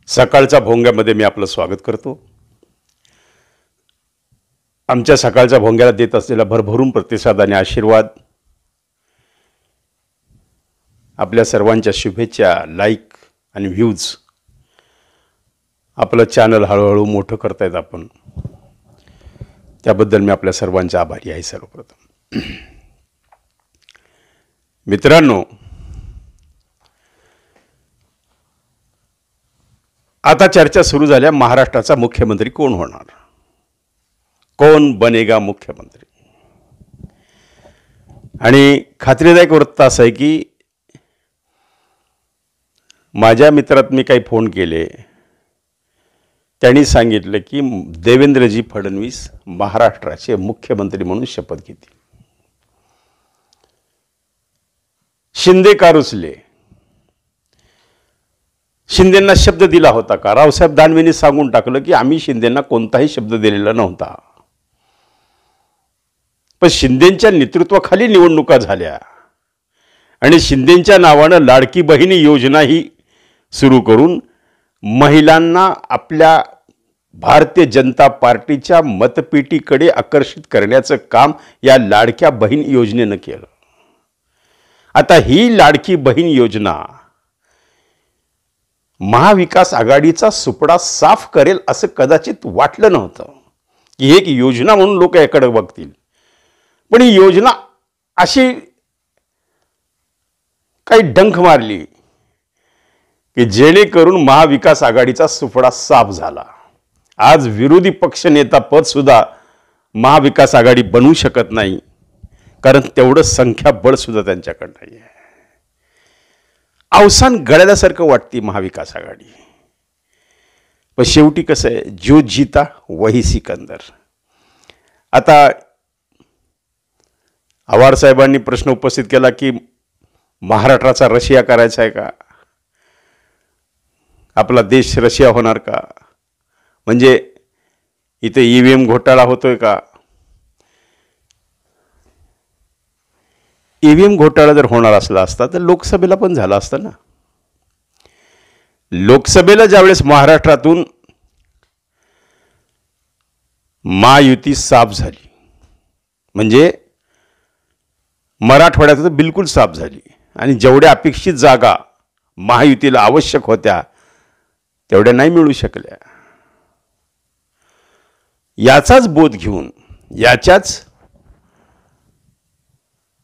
सकाळच्या भोंग्यामध्ये मी आपलं स्वागत करतो. आमच्या सकाळच्या भोंग्याला देत असलेला भरभरून प्रतिसाद आणि आशीर्वाद, आपल्या सर्वांच्या शुभेच्छा, लाईक आणि व्ह्यूज आपलं चॅनल हळूहळू मोठं करतायत आपण. त्याबद्दल मी आपल्या सर्वांचे आभारी आहे. सर्वप्रथम मित्रांनो, आता चर्चा सुरू झाल्या, महाराष्ट्राचा मुख्यमंत्री कोण होणार, कोण बनेगा मुख्यमंत्री. आणि खात्रीदायक वृत्त असं आहे की माझ्या मित्रात मी काही फोन केले, त्यांनी सांगितलं की देवेंद्रजी फडणवीस महाराष्ट्राचे मुख्यमंत्री म्हणून शपथ घेतील. शिंदे का रुसले? शिंदेंना शब्द दिला होता का? रावसाहेब दानवेंनी सांगून टाकलं की आम्ही शिंदेंना कोणताही शब्द दिलेला नव्हता. पण शिंदेंच्या नेतृत्वाखाली निवडणुका झाल्या आणि शिंदेंच्या नावानं लाडकी बहीण योजनाही सुरू करून महिलांना आपल्या भारतीय जनता पार्टीच्या मतपेटीकडे आकर्षित करण्याचं काम या लाडक्या बहीण योजनेनं केलं. आता ही लाडकी बहीण योजना महाविकास आघाडीचा सुपडा साफ करेल असं कदाचित वाटलं नव्हतं की एक योजना म्हणून लोक याकडे बघतील. पण ही योजना अशी काही डंख मारली की जेणेकरून महाविकास आघाडीचा सुपडा साफ झाला. आज विरोधी पक्षनेता पद सुद्धा महाविकास आघाडी बनवू शकत नाही, कारण तेवढं संख्याबळ सुद्धा त्यांच्याकडे नाही आहे. अवसान गळल्यासारखं वाटते महाविकास आघाडी. पण शेवटी कसं आहे, जो जीता वही सिकंदर. आता आव्हाड साहेबांनी प्रश्न उपस्थित केला की महाराष्ट्राचा रशिया करायचा आहे का, आपला देश रशिया होणार का, म्हणजे इथे ईव्हीएम घोटाळा होतोय का? ईव्हीएम घोटाळा जर होणार असला असता तर लोकसभेला पण झाला असता ना. लोकसभेला ज्यावेळेस महाराष्ट्रातून महायुती साफ झाली, म्हणजे मराठवाड्यात तर बिलकुल साफ झाली आणि जेवढ्या अपेक्षित जागा महायुतीला आवश्यक होत्या तेवढ्या नाही मिळू शकल्या. याचाच बोध घेऊन, याच्याच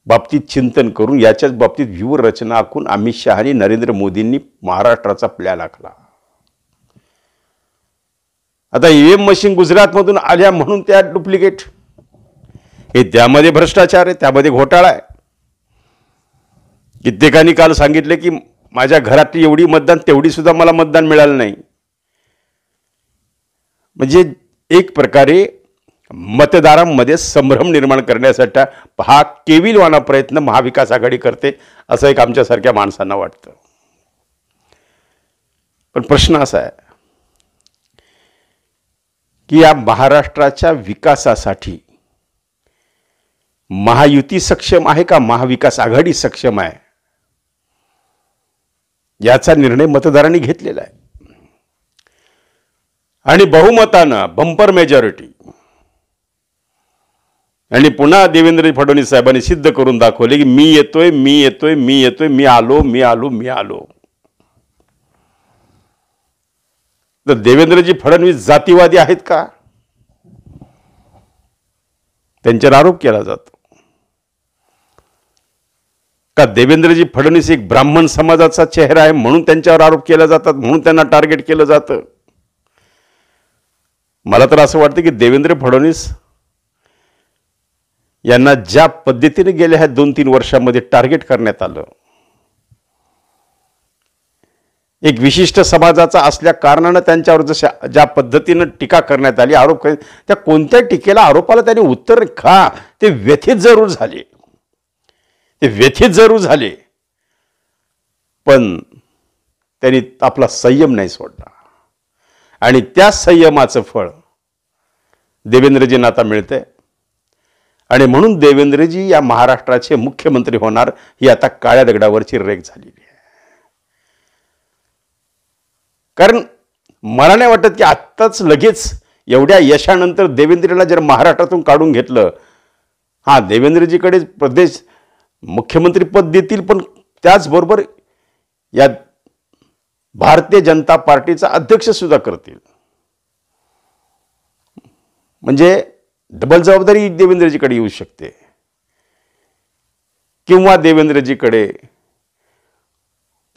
बाबतीत चिंतन करून, याच्याच बाबतीत व्यूहरचना आखून अमित शहा आणि नरेंद्र मोदींनी महाराष्ट्राचा प्लॅन आखला. आता ईव्हीएम मशीन गुजरातमधून आल्या म्हणून त्या डुप्लिकेट, हे त्यामध्ये भ्रष्टाचार आहे, त्यामध्ये घोटाळा आहे. कित्येकांनी काल सांगितले की माझ्या घरातली एवढी मतदान, तेवढी सुद्धा मला मतदान मिळालं नाही. म्हणजे एक प्रकारे मतदारांमध्ये संभ्रम निर्माण करण्यासाठी हा केविलवाना प्रयत्न महाविकास आघाडी करते असं एक आमच्यासारख्या माणसांना वाटतं. पण प्रश्न असा आहे की या महाराष्ट्राच्या विकासासाठी महायुती सक्षम आहे का महाविकास आघाडी सक्षम आहे, याचा निर्णय मतदारांनी घेतलेला आहे. आणि बहुमतानं, बंपर मेजॉरिटी, आणि पुन्हा देवेंद्र फडणवीस साहेबांनी सिद्ध करून दाखवले की मी येतोय, मी येतोय, मी येतोय, मी आलो, मी आलो, मी आलो. तर देवेंद्रजी फडणवीस जातीवादी आहेत का? त्यांच्यावर आरोप केला जातो का देवेंद्रजी फडणवीस एक ब्राह्मण समाजाचा चेहरा आहे म्हणून त्यांच्यावर आरोप केला जातात, म्हणून त्यांना टार्गेट केलं जातं? मला तर असं वाटतं की देवेंद्र फडणवीस यांना ज्या पद्धतीने गेल्या ह्या 2-3 वर्षांमध्ये टार्गेट करण्यात आलं, एक विशिष्ट समाजाचा असल्या कारणानं त्यांच्यावर ज्या पद्धतीनं टीका करण्यात आली, आरोप करण्यात, त्या कोणत्या टीकेला, आरोपाला त्यांनी उत्तर खा, ते व्यथित जरूर झाले, ते व्यथित जरूर झाले, पण त्यांनी आपला संयम नाही सोडला. आणि त्या संयमाचं फळ देवेंद्रजींना आता मिळतंय. आणि म्हणून देवेंद्रजी या महाराष्ट्राचे मुख्यमंत्री होणार ही आता काळ्या दगडावरची रेघ झालेली आहे. कारण मला नाही वाटत की आत्ताच लगेच एवढ्या यशानंतर देवेंद्रला जर महाराष्ट्रातून काढून घेतलं, हां देवेंद्रजीकडे प्रदेश मुख्यमंत्री पद देतील, पण त्याचबरोबर या भारतीय जनता पार्टीचा अध्यक्ष सुद्धा करतील. म्हणजे डबल जबाबदारी देवेंद्रजीकडे येऊ शकते. किंवा देवेंद्रजीकडे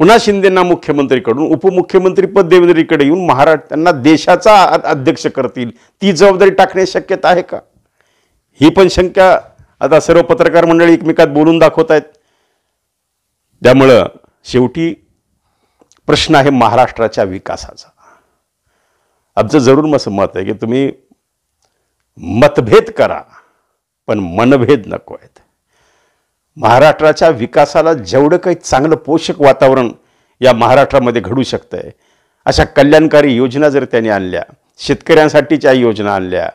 पुन्हा शिंदेंना मुख्यमंत्रीकडून उपमुख्यमंत्री पद देवेंद्रजीकडे येऊन महाराष्ट्रांना देशाचा अध्यक्ष करतील, ती जबाबदारी टाकण्याची शक्यता आहे का? ही पण शंका आता सर्व पत्रकार मंडळी एकमेकात बोलून दाखवत आहेत. त्यामुळं शेवटी प्रश्न आहे महाराष्ट्राच्या विकासाचा. आमचं जरूर असं मत आहे की तुम्ही मतभेद करा पण मनभेद नको आहेत. महाराष्ट्राच्या विकासाला जेवढं काही चांगलं पोषक वातावरण या महाराष्ट्रामध्ये घडू शकतंय अशा कल्याणकारी योजना जर त्यांनी आणल्या, शेतकऱ्यांसाठीच्या योजना आणल्या,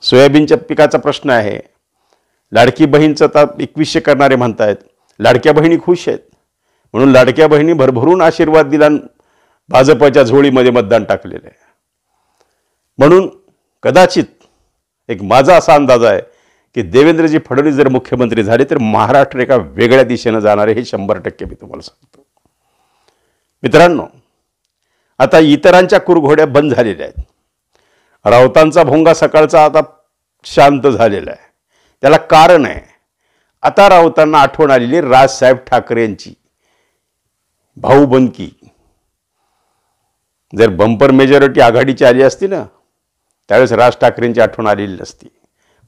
सोयाबीनच्या पिकाचा प्रश्न आहे, लाडकी बहीणचं आता 2100 करणारे म्हणतायत, लाडक्या बहिणी खुश आहेत म्हणून लाडक्या बहिणी भरभरून आशीर्वाद दिला, भाजपच्या झोळीमध्ये मतदान टाकलेलं आहे. म्हणून कदाचित एक माझा असा अंदाज आहे की देवेंद्रजी फडणवीस जर मुख्यमंत्री झाले तर महाराष्ट्र एका वेगळ्या दिशेनं जाणार आहे, हे 100% मी तुम्हाला सांगतो. मित्रांनो, आता इतरांच्या कुरघोड्या बंद झालेल्या आहेत. राऊतांचा भोंगा सकाळचा आता शांत झालेला आहे. त्याला कारण आहे, आता राऊतांना आठवण आलेली राजसाहेब ठाकरेंची भाऊबंदकी. जर बंपर मेजॉरिटी आघाडीची आली असती ना त्यावेळेस राज ठाकरेंची आठवण आलेली नसती.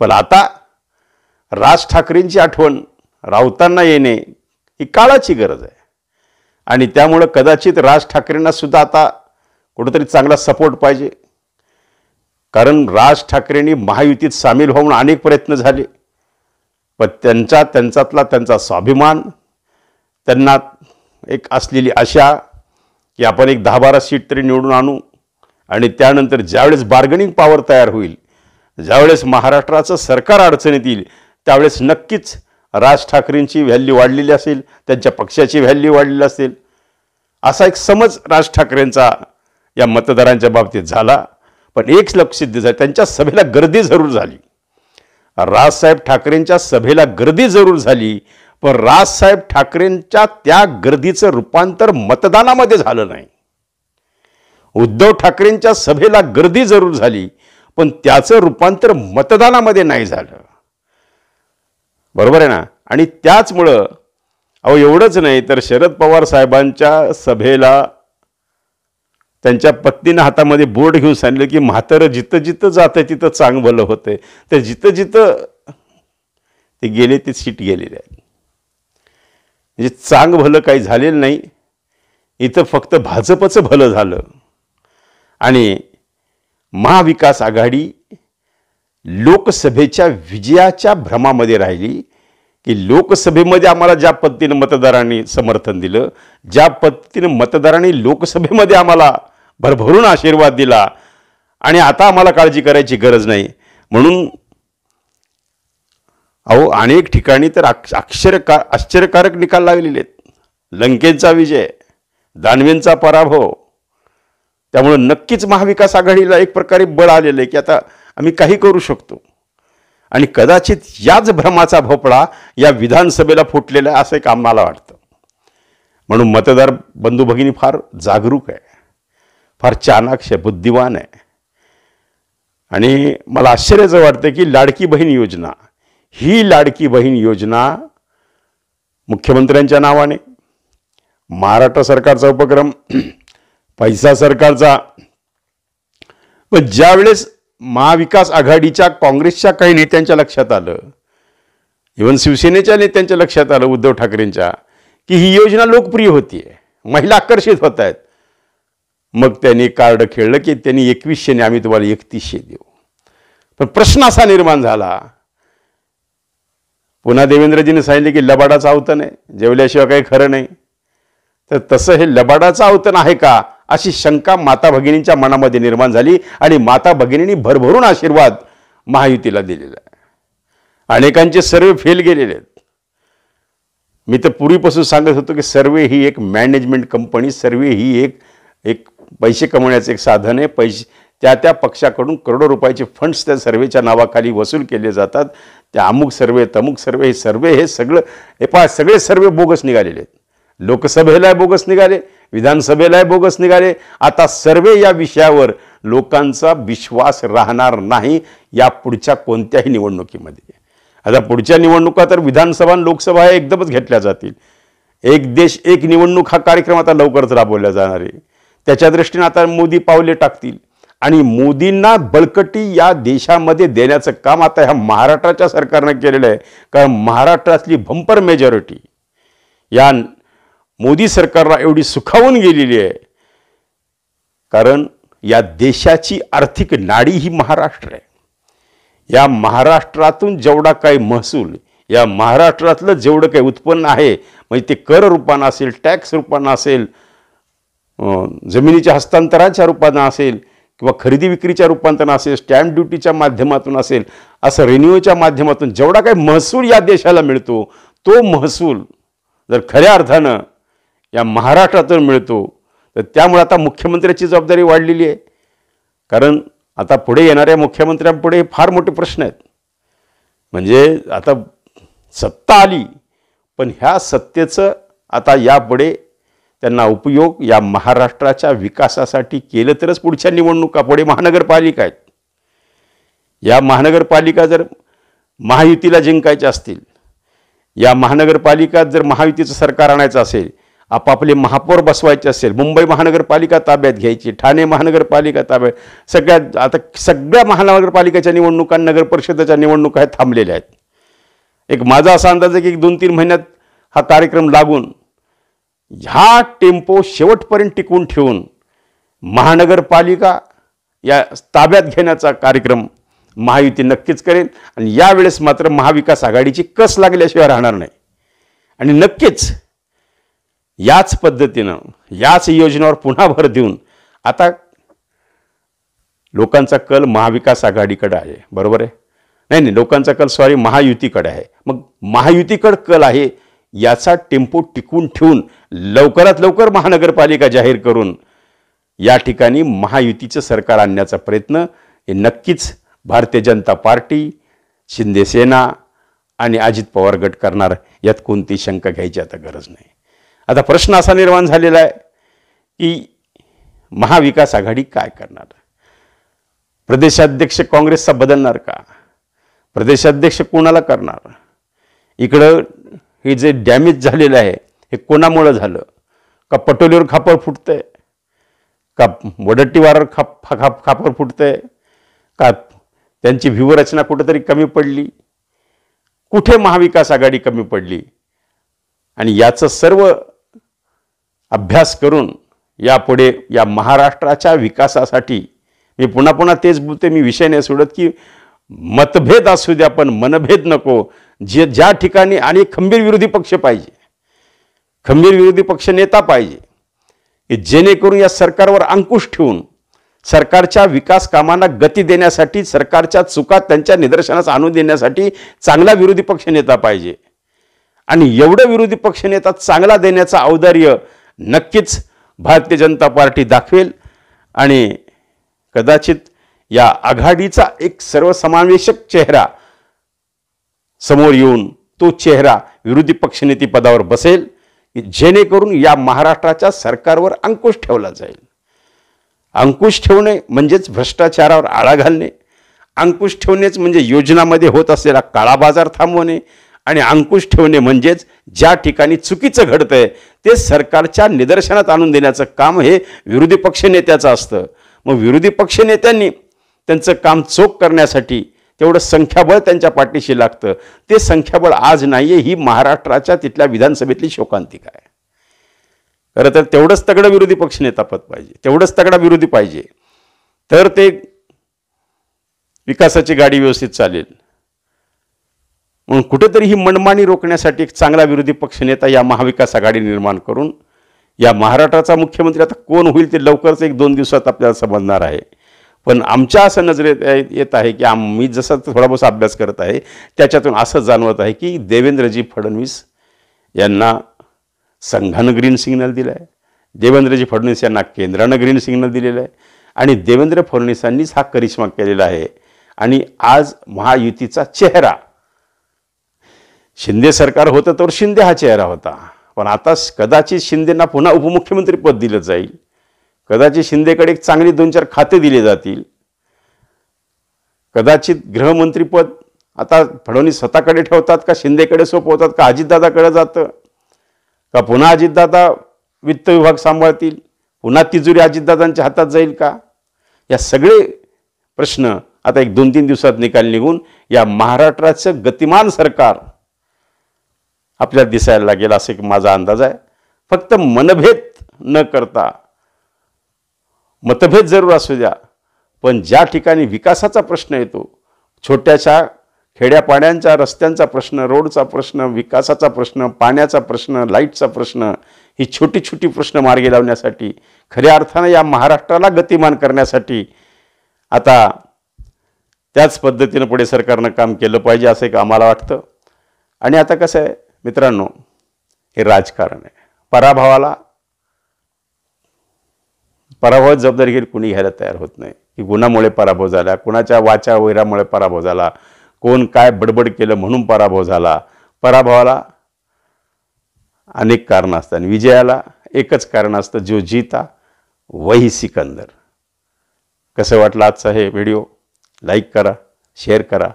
पण आता राज ठाकरेंची आठवण राऊतांना येणे ही काळाची गरज आहे. आणि त्यामुळं कदाचित राज ठाकरेंना सुद्धा आता कुठंतरी चांगला सपोर्ट पाहिजे. कारण राज ठाकरेंनी महायुतीत सामील होऊन अनेक प्रयत्न झाले, पण त्यांचा स्वाभिमान, त्यांना एक असलेली आशा की आपण एक 10-12 सीट तरी निवडून आणू आणि त्यानंतर ज्यावेळेस बार्गेनिंग पॉवर तयार होईल, ज्यावेळेस महाराष्ट्राचं सरकार अडचणीत येईल, त्यावेळेस नक्कीच राज ठाकरेंची व्हॅल्यू वाढलेली असेल, त्यांच्या पक्षाची व्हॅल्यू वाढलेली असेल, असा एक समज राज ठाकरेंचा या मतदारांच्या बाबतीत झाला. पण एक लक्षित झालं, त्यांच्या सभेला गर्दी जरूर झाली. राजसाहेब ठाकरेंच्या सभेला गर्दी जरूर झाली, पण राजसाहेब ठाकरेंच्या त्या गर्दीचं रूपांतर मतदानामध्ये झालं नाही. उद्धव ठाकरेंच्या सभेला गर्दी जरूर झाली, पण त्याचं रूपांतर मतदानामध्ये नाही झालं. बरोबर आहे ना? आणि त्याचमुळं एवढंच नाही तर शरद पवार साहेबांच्या सभेला त्यांच्या पत्नीनं हातामध्ये बोर्ड घेऊन सांगितलं की म्हातारं जिथं जिथं जातं तिथं चांग भलं होतंय. तर जिथं जिथं ते गेले ते सीट गेलेले आहेत. म्हणजे चांग भलं काही झालेलं नाही, इथं फक्त भाजपचं भलं झालं. आणि महाविकास आघाडी लोकसभेच्या विजयाच्या भ्रमामध्ये राहिली की लोकसभेमध्ये आम्हाला ज्या पद्धतीनं मतदारांनी समर्थन दिलं, ज्या पद्धतीनं मतदारांनी लोकसभेमध्ये आम्हाला भरभरून आशीर्वाद दिला आणि आता आम्हाला काळजी करायची गरज नाही. म्हणून अनेक ठिकाणी तर आश्चर्यकारक निकाल लागलेले आहेत. लंकेचा विजय, दानवेंचा पराभव. त्यामुळं नक्कीच महाविकास आघाडीला एक प्रकारे बळ आलेलं आहे की आता आम्ही काही करू शकतो. आणि कदाचित याच भ्रमाचा भोपळा या विधानसभेला फुटलेला आहे असं एक आम्हाला वाटतं. म्हणून मतदार बंधू भगिनी फार जागरूक आहे, फार चाणाक्ष आहे, बुद्धिवान आहे. आणि मला आश्चर्याचं वाटतं की लाडकी बहीण योजना, ही लाडकी बहीण योजना मुख्यमंत्र्यांच्या नावाने, महाराष्ट्र सरकारचा उपक्रम, पैसा सरकारचा. पण ज्यावेळेस महाविकास आघाडीच्या काँग्रेसच्या काही नेत्यांच्या लक्षात आलं, इव्हन शिवसेनेच्या नेत्यांच्या लक्षात आलं, उद्धव ठाकरेंच्या, की ही योजना लोकप्रिय होतीये, महिला आकर्षित होत आहेत, मग त्यांनी कार्ड खेळलं की त्यांनी 2100 आम्ही तुम्हाला 3100 देऊ. पण प्रश्न असा निर्माण झाला, पुन्हा देवेंद्रजीने सांगितले की लबाडाचं आवतन आहे, जेवल्याशिवाय काही खरं नाही. तर तसं हे लबाडाचं आवतन आहे का अशी शंका माता भगिनींच्या मनामध्ये निर्माण झाली आणि माता भगिनींनी भरभरून आशीर्वाद महायुतीला दिलेला आहे. अनेकांचे सर्वे फेल गेलेले आहेत. मी तर पूर्वीपासून सांगत होतो की सर्वे ही एक मॅनेजमेंट कंपनी, सर्वे ही एक पैसे कमवण्याचं एक साधन आहे. पैसे त्या पक्षाकडून करोडो रुपयाचे फंड्स त्या सर्वेच्या नावाखाली वसूल केले जातात. त्या अमुक सर्वे तमुक सर्वे हे सगळं सगळे सर्वे बोगस निघालेले आहेत. लोकसभेला बोगस निघाले, विधानसभेला बोगस निघाले. आता सर्वे या विषयावर लोकांचा विश्वास राहणार नाही या पुढच्या कोणत्याही निवडणुकीमध्ये. आता पुढच्या निवडणुका तर विधानसभा आणि लोकसभा हे एकदमच घेतल्या जातील. एक देश एक निवडणूक हा कार्यक्रम आता लवकरच राबवला जाणार आहे. त्याच्या दृष्टीने आता मोदी पावले टाकतील आणि मोदींना बळकटी या देशामध्ये देण्याचं काम आता ह्या महाराष्ट्राच्या सरकारनं केलेलं आहे. कारण महाराष्ट्रातली बंपर मेजॉरिटी या मोदी सरकारला एवढी सुखावून गेलेली आहे. कारण या देशाची आर्थिक नाडी ही महाराष्ट्र आहे. या महाराष्ट्रातून जेवढा काही महसूल, या महाराष्ट्रातलं जेवढं काही उत्पन्न आहे, म्हणजे ते कर रूपानं असेल, टॅक्स रूपानं असेल, जमिनीच्या हस्तांतराच्या रूपानं असेल किंवा खरेदी विक्रीच्या रूपांतरण असेल, स्टॅम्प ड्युटीच्या माध्यमातून असेल, असं रेन्यूच्या माध्यमातून जेवढा काही महसूल या देशाला मिळतो, तो महसूल जर खऱ्या अर्थानं या महाराष्ट्रातून मिळतो तर त्यामुळे आता मुख्यमंत्र्याची जबाबदारी वाढलेली आहे. कारण आता पुढे येणाऱ्या मुख्यमंत्र्यांपुढे फार मोठे प्रश्न आहेत. म्हणजे आता सत्ता आली, पण ह्या सत्तेचं आता यापुढे त्यांना उपयोग या महाराष्ट्राच्या विकासासाठी केलं तरच पुढच्या निवडणुका, पुढे महानगरपालिका आहेत. या महानगरपालिका जर महायुतीला जिंकायच्या असतील, या महानगरपालिकात जर महायुतीचं सरकार आणायचं असेल, आपापले महापौर बसवायचे असेल, मुंबई महानगरपालिका ताब्यात घ्यायची, ठाणे महानगरपालिका ताब्यात, सगळ्या महानगरपालिकेच्या निवडणुका, नगर परिषदेच्या निवडणुका ह्या थांबलेल्या आहेत. एक माझा असा अंदाज आहे की 2-3 महिन्यात हा कार्यक्रम लागून ह्या टेम्पो शेवटपर्यंत टिकवून ठेवून महानगरपालिका या ताब्यात घेण्याचा कार्यक्रम महायुती नक्कीच करेल. आणि यावेळेस मात्र महाविकास आघाडीची कस लागल्याशिवाय राहणार नाही. आणि नक्कीच याच पद्धतीनं याच योजनेवर पुन्हा भर देऊन आता लोकांचा कल महाविकास आघाडीकडे आहे. बरोबर आहे? नाही, लोकांचा कल महायुतीकडे आहे. मग महायुतीकडे कल आहे, याचा टेम्पो टिकून ठेवून लवकरात लवकर महानगरपालिका जाहीर करून या ठिकाणी महायुतीचं सरकार आणण्याचा प्रयत्न हे नक्कीच भारतीय जनता पार्टी, शिंदे सेना आणि अजित पवार गट करणार, यात कोणती शंका घ्यायची आता गरज नाही. आता प्रश्न असा निर्माण झालेला आहे की महाविकास आघाडी काय करणार? प्रदेशाध्यक्ष काँग्रेसचा बदलणार का? प्रदेशाध्यक्ष कोणाला करणार? इकडं हे जे डॅमेज झालेलं आहे हे कोणामुळे झालं? का पटोलीवर खापर फुटतंय? का वडट्टीवारावर खापर फुटतंय? का त्यांची व्यूहरचना कुठेतरी कमी पडली? कुठे महाविकास आघाडी कमी पडली? आणि याचं सर्व अभ्यास करून यापुढे या महाराष्ट्राच्या विकासासाठी मी पुन्हा तेच बोलते, मी विषय नाही सोडत की मतभेद असू द्या पण मनभेद नको. ज्या ठिकाणी आणि खंबीर विरोधी पक्ष पाहिजे, खंबीर विरोधी पक्ष नेता पाहिजे की जेणेकरून या सरकारवर अंकुश ठेवून सरकारच्या विकास कामांना गती देण्यासाठी, सरकारच्या चुका त्यांच्या निदर्शनास आणून देण्यासाठी चांगला विरोधी पक्ष नेता पाहिजे. आणि एवढं विरोधी पक्ष नेता चांगला देण्याचं औदार्य नक्कीच भारतीय जनता पार्टी दाखवेल. आणि कदाचित या आघाडीचा एक सर्वसमावेशक चेहरा समोर येऊन तो चेहरा विरोधी पक्षनेते पदावर बसेल, जेणेकरून या महाराष्ट्राच्या सरकारवर अंकुश ठेवला जाईल. अंकुश ठेवणे म्हणजेच भ्रष्टाचारावर आळा घालणे, अंकुश ठेवणेच म्हणजे योजनामध्ये होत असलेला काळा बाजार थांबवणे, आणि अंकुश ठेवणे म्हणजेच ज्या ठिकाणी चुकीचं घडतंय ते सरकारच्या निदर्शनात आणून देण्याचं काम हे विरोधी पक्षनेत्याचं असतं. मग विरोधी पक्षनेत्यांनी त्यांचं काम चोख करण्यासाठी तेवढं संख्याबळ त्यांच्या पाठीशी लागतं. ते संख्याबळ आज नाही आहे, ही महाराष्ट्राच्या तिथल्या विधानसभेतली शोकांतिका आहे. खरं तर तेवढंच तगडं विरोधी पक्षनेता पद पाहिजे, तेवढंच तगडा विरोधी पाहिजे, तर ते विकासाची गाडी व्यवस्थित चालेल. म्हणून कुठेतरी ही मनमानी रोखण्यासाठी एक चांगला विरोधी पक्षनेता या महाविकास आघाडी निर्माण करून या महाराष्ट्राचा मुख्यमंत्री आता कोण होईल ते लवकरच 1-2 दिवसात आपल्याला समजणार आहे. पण आमच्या असं नजरेत येत आहे की मी जसा थोडा बहुत अभ्यास करत आहे त्याच्यातून असं जाणवत आहे की देवेंद्रजी फडणवीस यांना संघानं ग्रीन सिग्नल दिला आहे. देवेंद्रजी फडणवीस यांना केंद्रानं ग्रीन सिग्नल दिलेलं आहे आणि देवेंद्र फडणवीसांनीच हा करिश्मा केलेला आहे. आणि आज महायुतीचा चेहरा, शिंदे सरकार होतं तर शिंदे हा चेहरा होता, पण आता कदाचित शिंदेंना पुन्हा उपमुख्यमंत्री पद दिलं जाईल, कदाचित शिंदेकडे एक चांगली 2-4 खाते दिले जातील, कदाचित गृहमंत्रीपद आता फडणवीस स्वतःकडे ठेवतात का शिंदेकडे सोपवतात का अजितदादाकडे जातं का पुन्हा अजितदादा वित्त विभाग सांभाळतील, पुन्हा तिजोरी अजितदादांच्या हातात जाईल का? या सगळे प्रश्न आता एक 2-3 दिवसात निकाल निघून या महाराष्ट्राचं गतिमान सरकार आपल्याला दिसायला लागेल असे माझा अंदाज आहे. फक्त मनभेद न करता, मतभेद जरूर असू द्या, पण ज्या ठिकाणी विकासाचा प्रश्न येतो, छोट्याशा खेड्यापाड्यांच्या रस्त्यांचा प्रश्न, रोडचा प्रश्न, विकासाचा प्रश्न, पाण्याचा प्रश्न, लाईटचा प्रश्न, ही छोटी छोटी प्रश्न मार्गी लावण्यासाठी, खऱ्या अर्थानं या महाराष्ट्राला गतिमान करण्यासाठी आता त्याच पद्धतीनं पुढे सरकारनं काम केलं पाहिजे असं एक आम्हाला वाटतं. आणि आता कसं आहे मित्रांनो, हे राजकारण आहे. पराभवात जबाबदारी घेऊन कुणी घ्यायला तयार होत नाही की गुन्ह्यामुळे पराभव झाला, कुणाच्या वाचा वैरामुळे पराभव झाला, कोण काय बडबड केलं म्हणून पराभव झाला. पराभवाला अनेक कारणं असतात आणि विजयाला एकच कारण असतं, जो जीता वही सिकंदर. कसं वाटलं आजचा हे व्हिडिओ? लाईक करा, शेअर करा,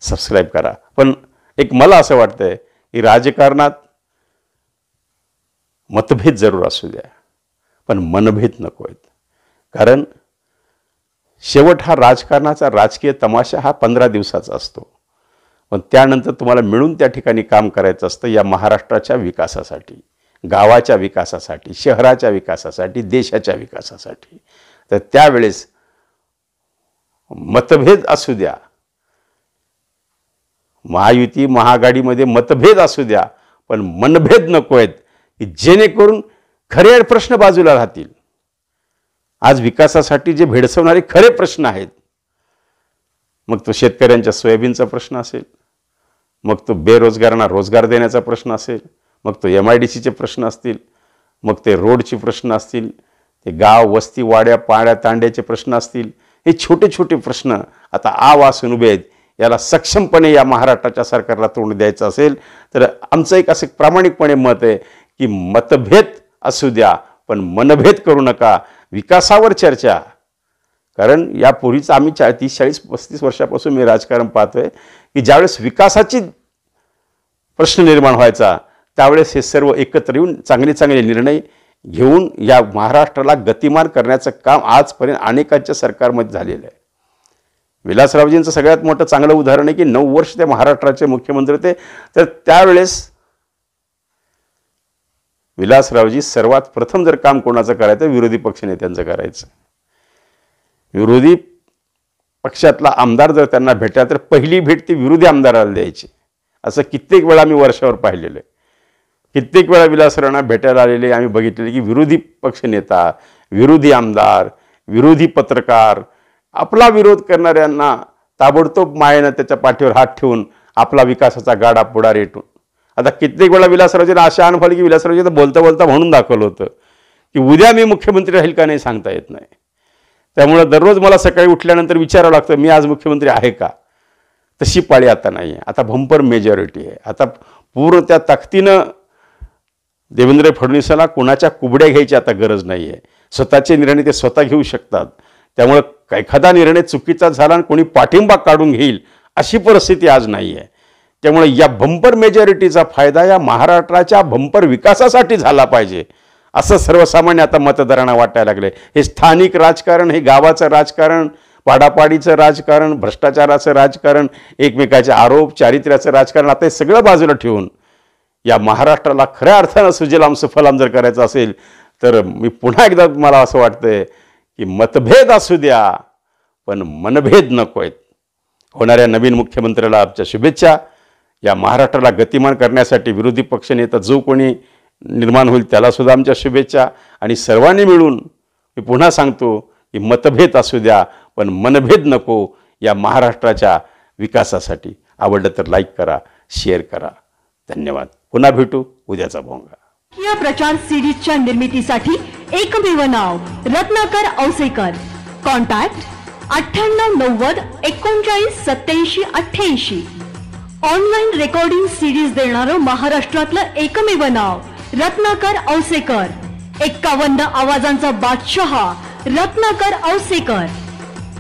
सबस्क्राईब करा. पण एक मला असं वाटतंय की राजकारणात मतभेद जरूर असू द्या, पण मनभेद नको आहेत. कारण शेवट हा राजकारणाचा राजकीय तमाशा हा 15 दिवसाचा असतो, पण त्यानंतर तुम्हाला मिळून त्या ठिकाणी काम करायचं असतं या महाराष्ट्राच्या विकासासाठी, गावाच्या विकासासाठी, शहराच्या विकासासाठी, देशाच्या विकासासाठी. तर त्यावेळेस मतभेद असू द्या, महायुती महाआघाडीमध्ये मतभेद असू द्या, पण मनभेद नको आहेत की जेणेकरून खरे प्रश्न बाजूला राहतील. आज विकासासाठी जे भेडसवणारे खरे प्रश्न आहेत, मग तो शेतकऱ्यांच्या सोयाबीनचा प्रश्न असेल, मग तो बेरोजगारांना रोजगार देण्याचा प्रश्न असेल, मग तो MIDCचे प्रश्न असतील, मग ते रोडचे प्रश्न असतील, ते गाव वस्ती वाड्या पाड्या तांड्याचे प्रश्न असतील, हे छोटे छोटे प्रश्न आता आवासून उभे आहेत. याला सक्षमपणे या महाराष्ट्राच्या सरकारला तोंड द्यायचं असेल तर आमचं एक असं प्रामाणिकपणे मत आहे की मतभेद असू द्या, पण मनभेद करू नका. विकासावर चर्चा, कारण यापूर्वीच आम्ही 30, 40, 35 वर्षापासून मी राजकारण पाहतोय की ज्यावेळेस विकासाची प्रश्न निर्माण व्हायचा त्यावेळेस हे सर्व एकत्र येऊन चांगले चांगले निर्णय घेऊन या महाराष्ट्राला गतिमान करण्याचं काम आजपर्यंत अनेकांच्या सरकारमध्ये झालेलं आहे. विलासरावजींचं सगळ्यात मोठं चांगलं उदाहरण आहे की 9 वर्ष ते महाराष्ट्राचे मुख्यमंत्री होते, तर त्यावेळेस विलासरावजी सर्वात प्रथम जर काम कोणाचं करायचं, विरोधी पक्षनेत्यांचं करायचं. विरोधी पक्षातला आमदार जर त्यांना भेटला तर पहिली भेट ती विरोधी आमदाराला द्यायची. असं कित्येक वेळा मी वर्षावर पाहिलेलं आहे. कित्येक वेळा विलासरावांना भेटायला आलेले आम्ही बघितलेले की विरोधी पक्षनेता, विरोधी आमदार, विरोधी पत्रकार आपला विरोध करणाऱ्यांना ताबडतोब मायेनं त्याच्या पाठीवर हात ठेवून आपला विकासाचा गाडा पुढार रेटून. आता कित्येक वेळा विलासरावजीला अशा अनुभव आली की विलासरावजी तर बोलता बोलता म्हणून दाखवलं होतं की उद्या मी मुख्यमंत्री राहील का नाही सांगता येत नाही. त्यामुळे दररोज मला सकाळी उठल्यानंतर विचारावं लागतं मी आज मुख्यमंत्री आहे का. तशी पाळी आता नाही आहे. आता भंपर मेजॉरिटी आहे. आता पूर्ण त्या ताकदीनं देवेंद्र फडणवीसांना कोणाच्या कुबड्या घ्यायची आता गरज नाही आहे. स्वतःचे निर्णय ते स्वतः घेऊ शकतात. त्यामुळे एखादा निर्णय चुकीचा झाला आणि कोणी पाठिंबा काढून घेईल अशी परिस्थिती आज नाही आहे. त्यामुळे या बंपर मेजॉरिटीचा फायदा या महाराष्ट्राच्या बंपर विकासासाठी झाला पाहिजे असं सर्वसामान्य आता मतदारांना वाटायला लागले. हे स्थानिक राजकारण, हे गावाचं राजकारण, पाडापाडीचं राजकारण, भ्रष्टाचाराचं राजकारण, एकमेकाचे आरोप चारित्र्याचं राजकारण, आता हे सगळं बाजूला ठेवून या महाराष्ट्राला खऱ्या अर्थानं सुजलाम सुफलाम जर करायचं असेल तर मी पुन्हा एकदा मला असं वाटतंय की मतभेद असू द्या पण मनभेद नको आहेत. होणाऱ्या नवीन मुख्यमंत्र्याला आमच्या शुभेच्छा. या महाराष्ट्राला गतिमान करण्यासाठी विरोधी पक्षनेता जो कोणी निर्माण होईल त्याला सुद्धा आमच्या शुभेच्छा. आणि सर्वांनी मिळून मी पुन्हा सांगतो की मतभेद असू द्या पण मनभेद नको या महाराष्ट्राच्या विकासासाठी. आवडलं तर लाईक करा, शेअर करा. धन्यवाद. पुन्हा भेटू उद्याचा भोंगा. प्रचार सिरीजच्या निर्मितीसाठी एकमेव नाव Ratnakar Ausekar. Contact 9890398788. Online recording CDs देणारं महाराष्ट्रातलं एकमेव नाव रत्नाकर औसेकर. 51 आवाजांचा बादशाह रत्नाकर औसेकर.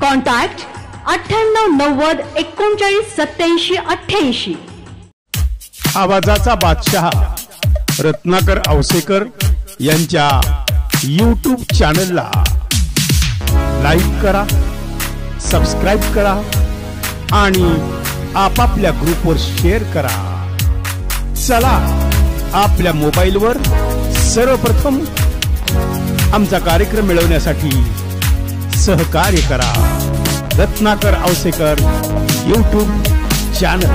कॉन्टॅक्ट 9890398788. आवाजाचा बादशाह रत्नाकर औसेकर यांच्या यूट्यूब चॅनलला लाईक करा, सबस्क्राईब करा आणि आपापल्या ग्रुपवर शेअर करा. चला आपल्या मोबाईलवर सर्वप्रथम आमचा कार्यक्रम मिळवण्यासाठी सहकार्य करा. Ratnakar Ausekar YouTube channel.